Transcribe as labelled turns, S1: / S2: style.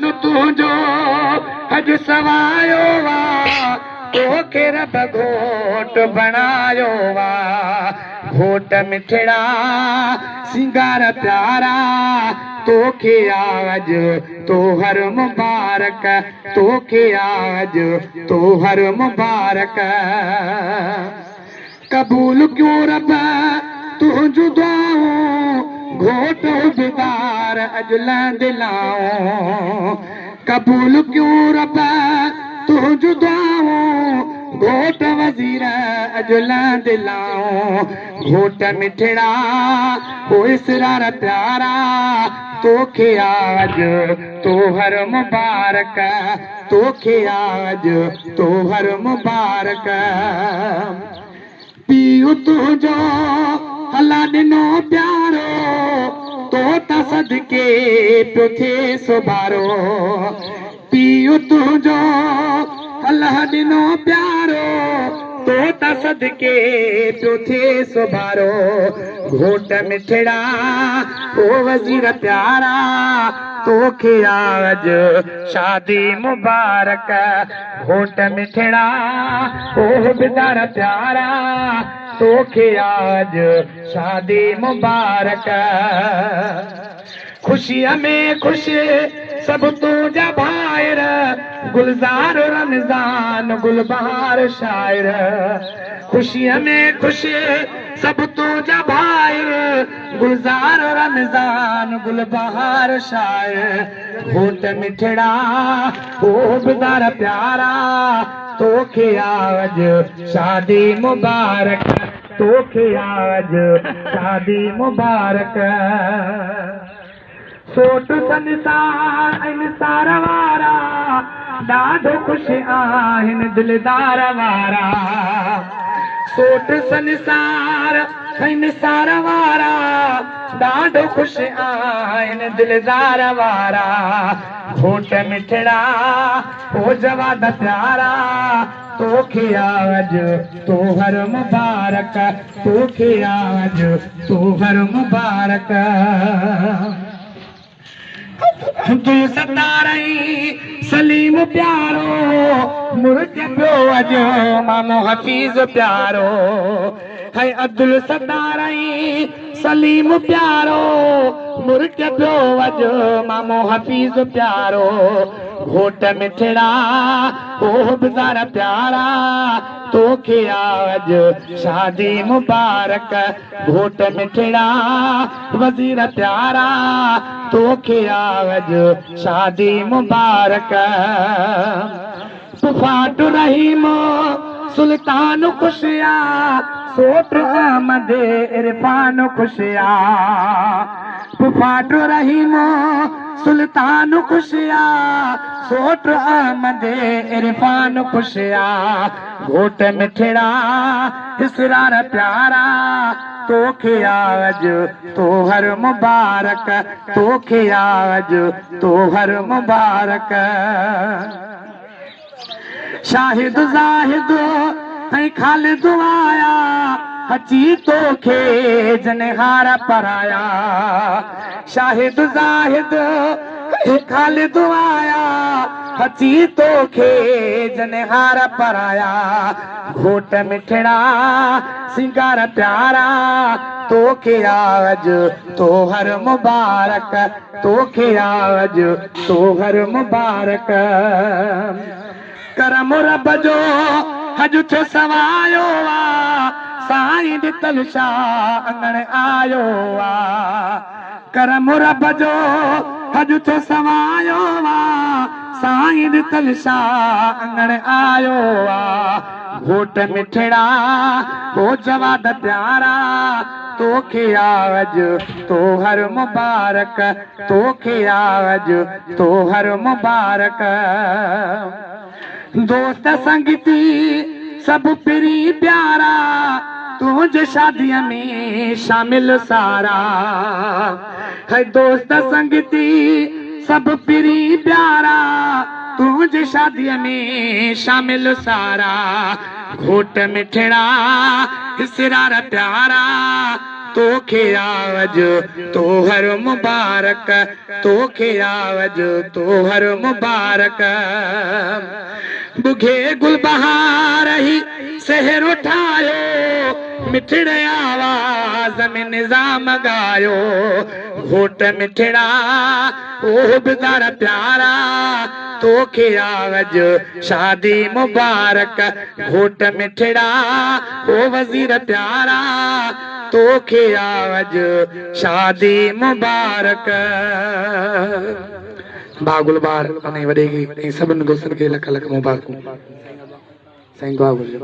S1: जान तुझो अज सवायो वा तोखे रब घोट बनायो वा घोट मिठड़ा सिंगार प्यारा तोखे आज तो हर मुबारक तोखे आज तो हर मुबारक कबूल क्यों रब तू जुदाऊं घोट बेदार अजला दिलाऊं कबूल क्यों रब तू जुदाऊं घोट वजीर अजला दिलाऊं घोट मिठड़ा ओ इसरार प्यारा तोखे आज तो हर मुबारक तोखे आज तो हर मुबारक पीऊ तुझो अल्लाह ॾिनो प्यारो तो त सदके पियो थिए सुभारो पीऊ तुझो अल्लाह ॾिनो प्यारो तो त सदके पियो थिए सुभारो घोट मिठड़ा ओ वज़ीर प्यारा तोखे आज शादी मुबारक घोट मिठड़ा ओ बिदार प्यारा तोखे आज शादी मुबारक खुशिया में खुश सब तुझा भायर गुलजार रमजान गुलबहार शायर खुशिया में खुश सब तुझा भायर गुलजार रमजान गुलबहार शायर घोट मिठड़ा ओ बिदार प्यारा तोखे आज शादी मुबारक तोखे आज शादी मुबारक सोट संसार इंसार वारा ॾाढो ख़ुशि आहिनि दिलदार वारा सोट संसार इंसार वारा ॾाढो ख़ुशि आहिनि दिलदार वारा घोट मिठड़ा ओ जवाद प्यारा तोखे आज तो हर मुबारक तोखे आज तो हर मुबारक दिल सतारई सलीम प्यारो मुर्ज पियो अजो मामो हफीज प्यारो है अब्दुल सतारई सलीम प्यारो मुर्ज पियो अजो मामो हफीज प्यारो घोट मिठड़ा ओ बिदार प्यारा तोखे आज शादी मुबारक घोट मिठड़ा वजीर प्यारा तोखे आज शादी मुबारक तुफाट रहीम सुल्तान खुशिया सोट अहमद इरफान खुशिया तुफाट रहीम सुल्तान खुशिया सोट अहमद इरफान खुशिया घोट मिठड़ा इसरार प्यारा तोखे आज तो हर मुबारक तोखे आज तो हर मुबारक शाहिद जाहिद ऐं खालिद आया अची तोखे जनेहार पराया शाहिद जाहिद खालिद आया अची तोखे जनेहार पराया घोट मिठड़ा सिंगार प्यारा तोखे आज तो हर मुबारक तोखे आज तो हर मुबारक करम रब जो हज थियो सवायो आ साईं ॾितल शाह अंगण आयो आ करम रब जो हज थियो सवायो आ साईं ॾितल शाह अंगण आयो आ घोट मिठड़ा ओ जवाद प्यारा तोखे आज तो हर मुबारक तोखे आज तो हर मुबारक दोस्त संगती सब पिरी प्यारा तुझे शादिया में शामिल सारा है दोस्त संगती सब पिरी प्यारा तुझे शादिया में शामिल सारा घोट मिठड़ा इसरार प्यारा तोखे आवज तो हर मुबारक, तोखे आवज तो हर मुबारक। बुघे गुल बहार ही शहर उठायो, मिठड़े आवाज में निजाम गायो। घोट मिठड़ा ओ बिदार प्यारा, तोखे आवज शादी मुबारक। घोट मिठड़ा ओ वजीर प्यारा, तोखे आवज शादी मुबारक। बागुल बार अने वडेगी सभिनि दोस्तनि खे लख लख मुबारकूं। साईं दुआ घुरिजो।